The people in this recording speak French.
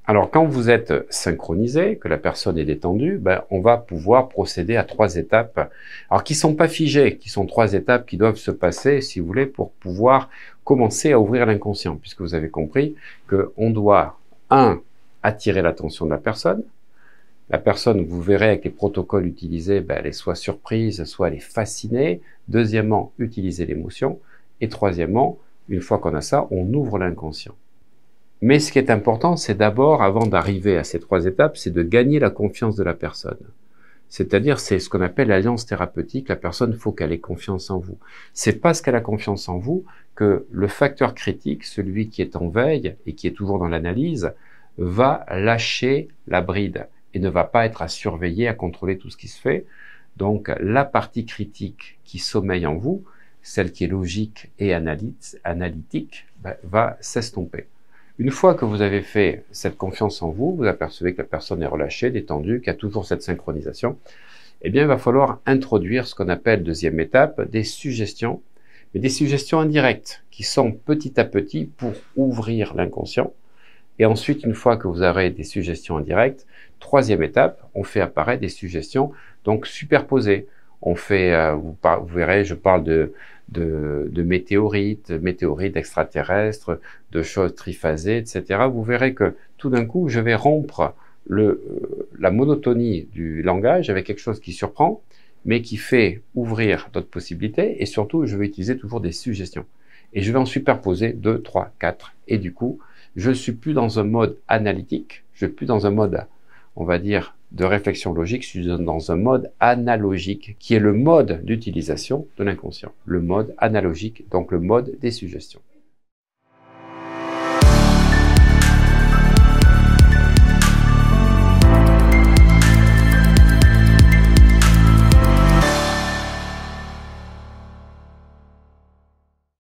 Alors, quand vous êtes synchronisé, que la personne est détendue, on va pouvoir procéder à 3 étapes, alors qui sont pas figées, qui sont 3 étapes qui doivent se passer, si vous voulez, pour pouvoir commencer à ouvrir l'inconscient, puisque vous avez compris qu'on doit, attirer l'attention de la personne. La personne, vous verrez avec les protocoles utilisés, elle est soit surprise, soit elle est fascinée. Deuxièmement, utiliser l'émotion. Et troisièmement, une fois qu'on a ça, on ouvre l'inconscient. Mais ce qui est important, c'est d'abord, avant d'arriver à ces 3 étapes, c'est de gagner la confiance de la personne. C'est-à-dire, c'est ce qu'on appelle l'alliance thérapeutique. La personne, il faut qu'elle ait confiance en vous. C'est parce qu'elle a confiance en vous que le facteur critique, celui qui est en veille et qui est toujours dans l'analyse, va lâcher la bride et ne va pas être à surveiller, à contrôler tout ce qui se fait. Donc, la partie critique qui sommeille en vous, celle qui est logique et analytique, va s'estomper. Une fois que vous avez fait cette confiance en vous, vous apercevez que la personne est relâchée, détendue, qu'il y a toujours cette synchronisation, eh bien, il va falloir introduire ce qu'on appelle, deuxième étape, des suggestions, mais des suggestions indirectes, qui sont petit à petit pour ouvrir l'inconscient. Et ensuite, une fois que vous aurez des suggestions indirectes, troisième étape, on fait apparaître des suggestions donc superposées. On fait, vous verrez, je parle de météorites extraterrestres, de choses triphasées, etc. Vous verrez que tout d'un coup, je vais rompre la monotonie du langage avec quelque chose qui surprend, mais qui fait ouvrir d'autres possibilités, et surtout, je vais utiliser toujours des suggestions. Et je vais en superposer 2, 3, 4, et du coup, je ne suis plus dans un mode analytique, je ne suis plus dans un mode, on va dire, de réflexion logique, je suis dans un mode analogique, qui est le mode d'utilisation de l'inconscient. Le mode analogique, donc le mode des suggestions.